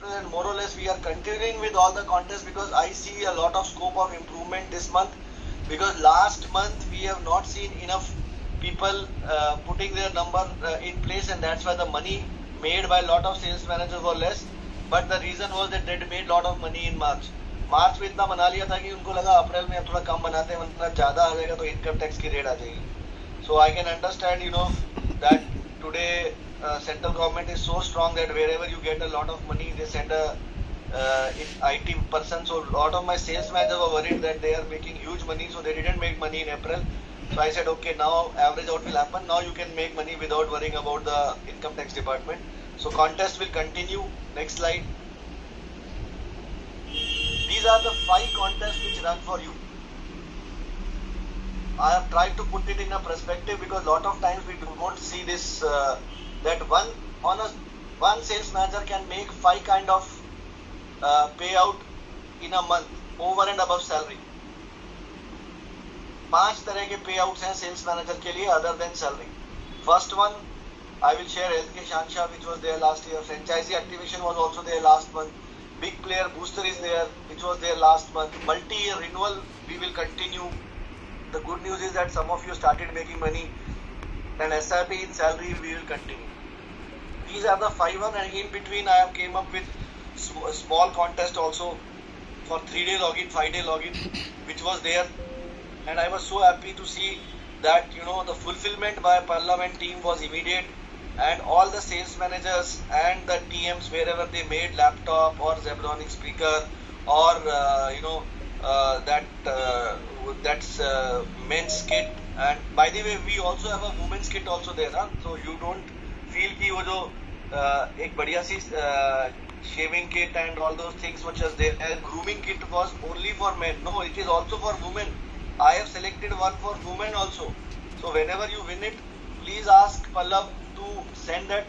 and more or less we are continuing with all the contests because I see a lot of scope of improvement this month, because last month we have not seen enough people putting their number in place, and that's why the money made by a lot of sales managers were less. But the reason was that they made lot of money in March. मार्च में इतना बना लिया था कि उनको लगा अप्रैल में अब थोड़ा कम बनाते हैं, वरना ज़्यादा आ जाएगा तो इनकम टैक्स की रेट आ जाएगी. So I can understand, that today central government is so strong that wherever you get a lot of money, they send a IT person. So a lot of my sales managers were worried that they are making huge money, so they didn't make money in April. So I said, okay, now average out will happen. Now you can make money without worrying about the income tax department. So contest will continue. Next slide. These are the 5 contests which run for you. I have tried to put it in a perspective because lot of times we won't see this, that one sales manager can make 5 kind of payout in a month over and above salary. 5 तरह के payouts हैं sales manager के लिए other than salary. First one, I will share LK Shansha, which was there last year. Franchisee activation was also there last month. Big player booster is there, which was there last month. Multi-year renewal, we will continue. The good news is that some of you started making money, and SIP in salary we will continue. These are the 5 one, and in between I have came up with a small contest also for 3-day login, 5-day login, which was there, and I was so happy to see that the fulfillment by Parliament team was immediate, and all the sales managers and the TMs wherever they made laptop or Zebronic speaker or that's men's kit, and by the way we also have a women's kit also there, so you don't feel कि वो जो एक बढ़िया सी shaving kit and all those things which was there, and grooming kit was only for men. No, it is also for women. I have selected one for women also. So whenever you win it, please ask Pallav to send that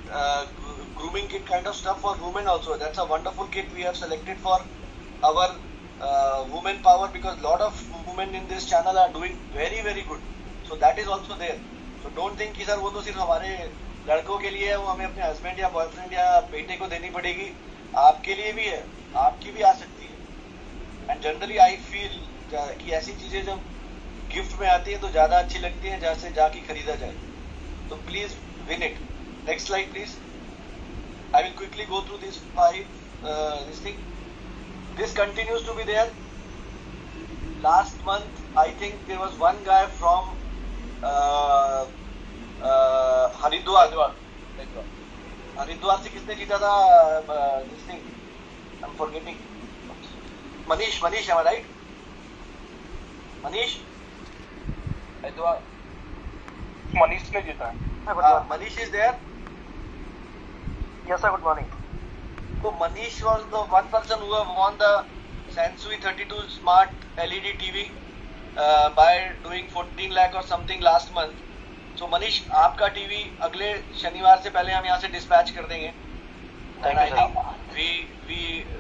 grooming kit kind of stuff for women also. That's a wonderful kit we have selected for our women power, because lot of women in this channel are doing very very good. So that is also there. So don't think कि sir वो तो सिर्फ हमारे लड़कों के लिए है, वो हमें अपने हस्बैंड या बॉयफ्रेंड या बेटे को देनी पड़ेगी. आपके लिए भी है, आपकी भी आ सकती है. एंड जनरली आई फील कि ऐसी चीजें जब गिफ्ट में आती है तो ज्यादा अच्छी लगती है जहाँ से जाके खरीदा जाए. तो please win it. Next slide please. I will quickly go through this 5 this thing. This continues to be there. Last month, I think there was one guy from Haridwar. Haridwar से किसने जीता था this thing? I'm forgetting. Manish, am I right? Manish? Haridwar. Manish ने जीता है. Manish is there? Yes sir, good morning. So Manish was the one person who have won the Sansui 32 Smart LED TV by doing 14 lakh or something last month. So Manish, आपका TV अगले शनिवार से पहले हम यहाँ से dispatch कर देंगे. And I think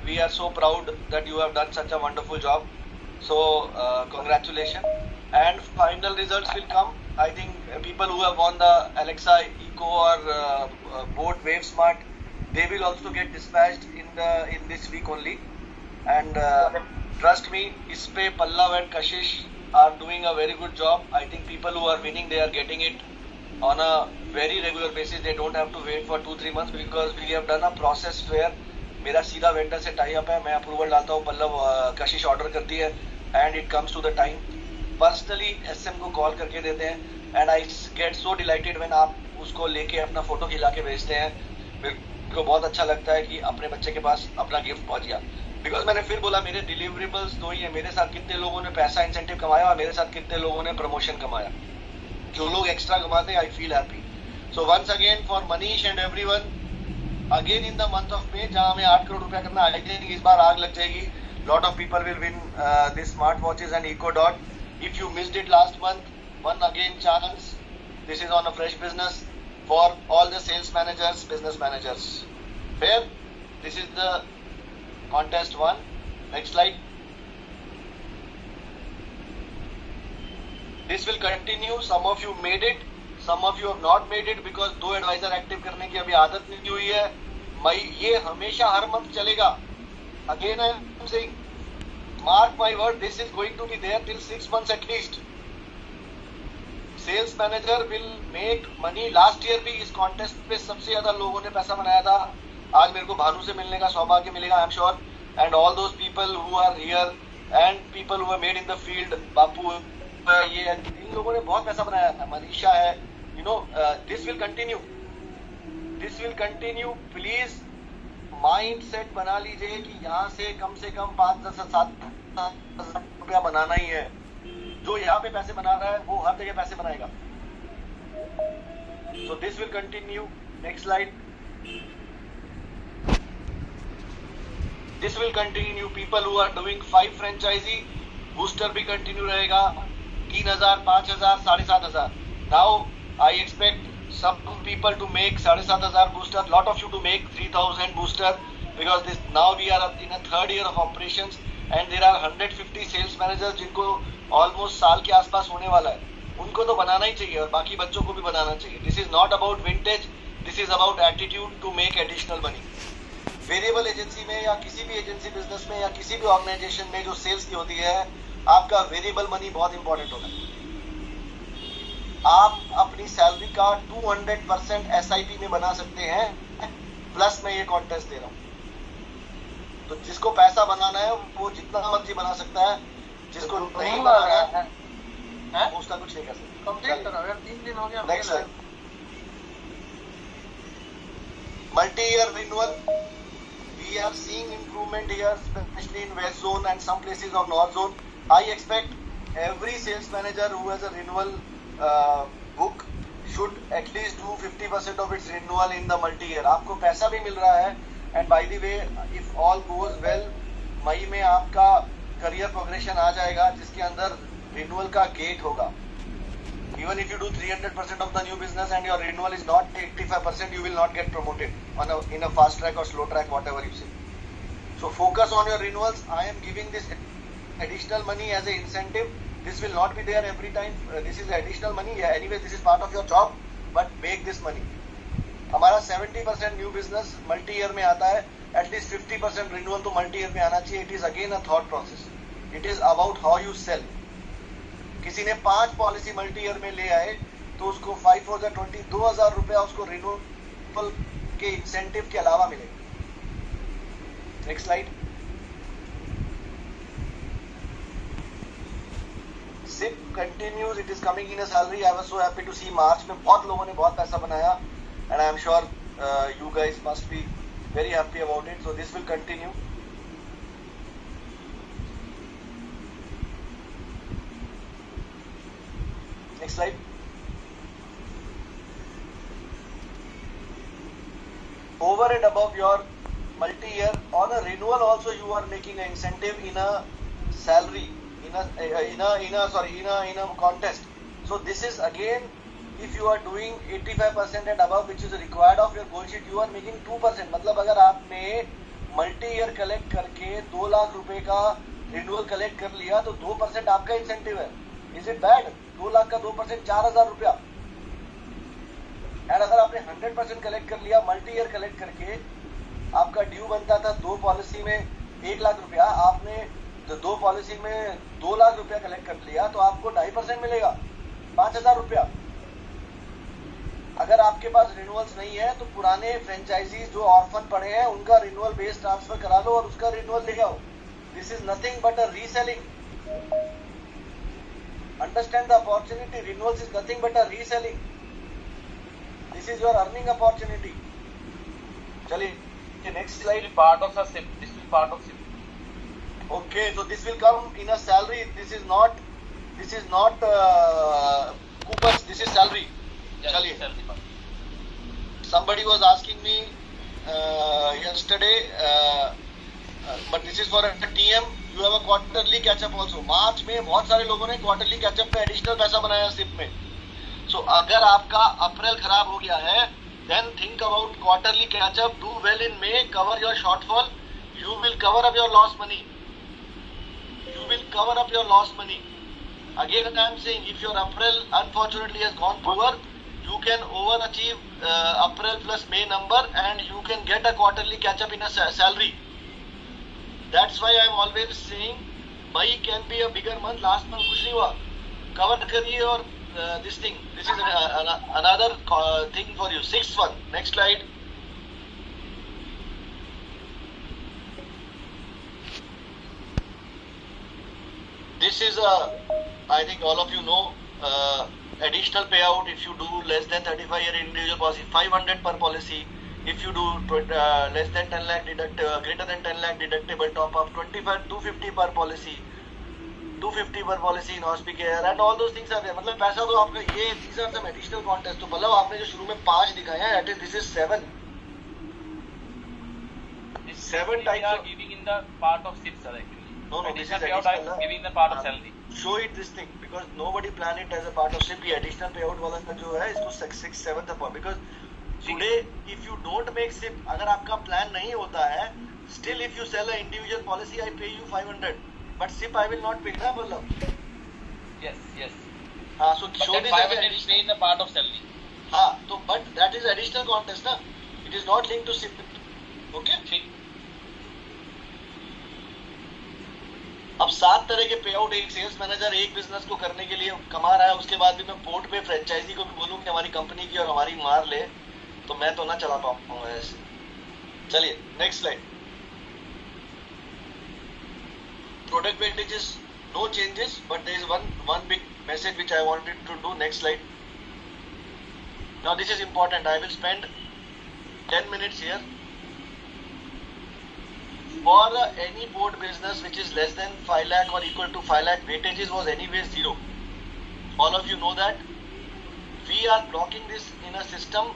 we are so proud that you have done such a wonderful job. So congratulations. And final results will come. I think people who have won the Alexa Eco or Boat Wave Smart, they will also get dispatched in this week only. And trust me, इस पे Pallav and Kashish are doing a very good job. I think people who are winning, they are getting it on a very regular basis. They don't have to wait for 2-3 months because we have done a process where मेरा सीधा vendor से tie up है. मैं approval डालता हूँ, पल्लव कशिश order करती है, and it comes to the time. Personally SM को कॉल करके देते हैं, and I get so delighted when आप उसको लेके अपना फोटो खिला के भेजते हैं. मेरे को बहुत अच्छा लगता है कि अपने बच्चे के पास अपना गिफ्ट पहुंच गया. बिकॉज मैंने फिर बोला, मेरे डिलीवरेबल्स 2 ही है. मेरे साथ कितने लोगों ने पैसा इंसेंटिव कमाया और मेरे साथ कितने लोगों ने प्रमोशन कमाया. जो लोग एक्स्ट्रा कमाते हैं, I feel happy. So once again for Manish and everyone, again in the month of May, जहां हमें 8 करोड़ रुपया करना, आई थिंक इस बार आग लग जाएगी. Lot of people will win this smart watches and Echo Dot. If you missed it last month, one again chance. This is on a fresh business for all the sales managers, business managers. Fair? This is the contest 1. Next slide. This will continue. Some of you made it, some of you have not made it because 2 advisor active करने की अभी आदत नहीं हुई है. मई ये हमेशा हर month चलेगा. Again I am saying, mark my word, this is going to be there till 6 months at least. Sales manager will make money. Last year भी इस कॉन्टेस्ट पे सबसे ज्यादा लोगों ने पैसा बनाया था. आज मेरे को भानु से मिलने का सौभाग्य मिलेगा, I am sure. And all those people who are here and people who are made in the field, Bapu, ये इन लोगों ने बहुत पैसा बनाया था. मनीषा है, you know. This will continue, this will continue. Please mind set बना लीजिए कि यहाँ से कम 5-10-7 रुपया बनाना ही है. जो यहाँ पे पैसे बना रहा है वो हर जगह पैसे बनाएगा. So this will continue. Next slide. This will continue. People who are doing 5 franchisee, booster भी कंटिन्यू रहेगा. 3,000, 5,000, 7,500. Now I expect some people to make 7,500 booster, lot of you to make 3,000 booster, because this now we are in a third year of operations and there are 150 sales managers जिनको almost साल के आसपास होने वाला है. उनको तो बनाना ही चाहिए और बाकी बच्चों को भी बनाना चाहिए. This is not about vintage, this is about attitude to make additional money. Variable agency में या किसी भी एजेंसी बिजनेस में या किसी भी ऑर्गेनाइजेशन में जो सेल्स की होती है, आपका वेरिएबल मनी बहुत इंपॉर्टेंट होता है. आप अपनी सैलरी का 200% SIP में बना सकते हैं, प्लस मैं ये कॉन्टेस्ट दे रहा हूँ. तो जिसको पैसा बनाना है वो जितना मर्जी बना सकता है. जिसको नहीं बनाना है उसका कुछ नहीं कर सकता. कंप्लीट करो यार, 3 दिन हो गया. Next slide. Multi year renewal. We are seeing improvement here, specially in west zone and some places of north zone. I expect every sales manager who has a renewal book should at least do 50% of its renewal in the multi-year. आपको पैसा भी मिल रहा है. And by the way, if all goes well, मई में आपका career progression आ जाएगा जिसके अंदर रिन्यूअल का गेट होगा. Even if you do 300% of the new business and your renewal is not 85%, you will not get promoted in a fast track or slow track, whatever you say. So focus on your renewals. I am giving this additional money as an incentive. This will not be there every time. This is additional money. Yeah, anyway, this is part of your job, but make this money. हमारा 70% new business multi year में आता है. At least 50% renewal तो multi year में आना चाहिए. It is again a thought process. It is about how you sell. किसी ने 5 पॉलिसी मल्टी ईयर में ले आए तो उसको 5 for the 20, 2,000 रुपया उसको रिन्यूअल के इंसेंटिव के अलावा मिलेगा. Next slide. SIP continues, it is coming in a salary. I was so happy to see March में बहुत लोगों ने बहुत पैसा बनाया, and I am sure you guys must be very happy about it. So this will continue. Next slide. Over and above your multi-year, on a renewal also you are making an incentive in a salary. In a contest. So this is again, if you are doing 85% and above, which is required of your goal sheet, you are making 2%. मतलब अगर आपने multi year collect करके 2 लाख रुपए का renewal collect कर लिया तो 2% आपका इंसेंटिव है. Is it bad? 2 लाख का 2% 4,000 रुपया. एंड अगर आपने 100% कलेक्ट कर लिया मल्टी ईयर कलेक्ट करके, आपका ड्यू बनता था 2 पॉलिसी में 1 लाख रुपया, आपने तो 2 पॉलिसी में 2 लाख रुपया कलेक्ट कर लिया तो आपको 2.5% मिलेगा, 5,000 रुपया. अगर आपके पास रिन्यूअल्स नहीं है तो पुराने फ्रेंचाइजीज जो ऑर्फन पड़े हैं उनका रिन्यूअल बेस ट्रांसफर करा लो और उसका रिन्यूअल ले आओ. This is nothing but a reselling. Understand the opportunity. Renewals is nothing but a reselling. This is your earning opportunity. चलिए next slide. Part of the SIP. This is part of SIP. Okay, so this will come in a salary. This is not coupons. This is salary. Yes, Chaliye. salary. Somebody was asking me yesterday, but this is for a TM. You have a quarterly catch-up also. March में बहुत सारे लोगों ने quarterly catch-up पे additional पैसा बनाया SIP में. So अगर आपका अप्रैल खराब हो गया है, then think about quarterly catch-up. Do well in May. Cover your shortfall. You will cover up your lost money. You will cover up your lost money. Again I am saying, if your April unfortunately has gone poor, you can overachieve April plus May number and you can get a quarterly catch up in a salary. That's why I'm always saying May can be a bigger month. Last month कुछ नहीं हुआ. Cover करिए और this thing. This is another thing for you. Sixth one. Next slide. This is I think all of you know, additional payout if you do less than 35-year individual policy, 500 per policy. If you do less than 10 lakh greater than 10 lakh deductible top up, 250 per policy, 250 per policy in hospicare and all those things are there. मतलब पैसा तो आपका ये these are some additional contest. तो मतलब आपने जो शुरू में 5 दिखाया है, this is 7. This 7 types are of giving in the part of SIP, sir, actually. no this is Additional payout additional. are giving in the part of salary. Show it this thing because nobody plan it as a part of SIP. Additional payout वाला का जो है इसको 6 7 तक because today if you don't make SIP, अगर आपका plan नहीं होता है, still if you sell an individual policy I pay you 500 but SIP I will not pay ना मतलब. Yes. हाँ so But show that this as 500 is additional. pay in the part of salary. हाँ तो but that is additional contest ना. It is not linked to SIP. Okay. ठीक. अब 7 तरह के पे आउट एक सेल्स मैनेजर एक बिजनेस को करने के लिए कमा रहा है, उसके बाद भी मैं पोर्ट पे फ्रेंचाइजी को भी बोलूं कि हमारी कंपनी की और हमारी मार ले, तो मैं तो ना चला पाऊंगा ऐसे. चलिए next slide. Product weightages no changes but there is one big message which I wanted to do. Next slide. Now this is important. I will spend 10 minutes here. For any board business which is less than 5 lakh or equal to 5 lakh, weightages was anyway 0. All of you know that. We are blocking this in a system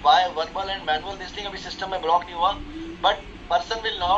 by verbal and manual. This thing अभी system में block नहीं हुआ, but person will not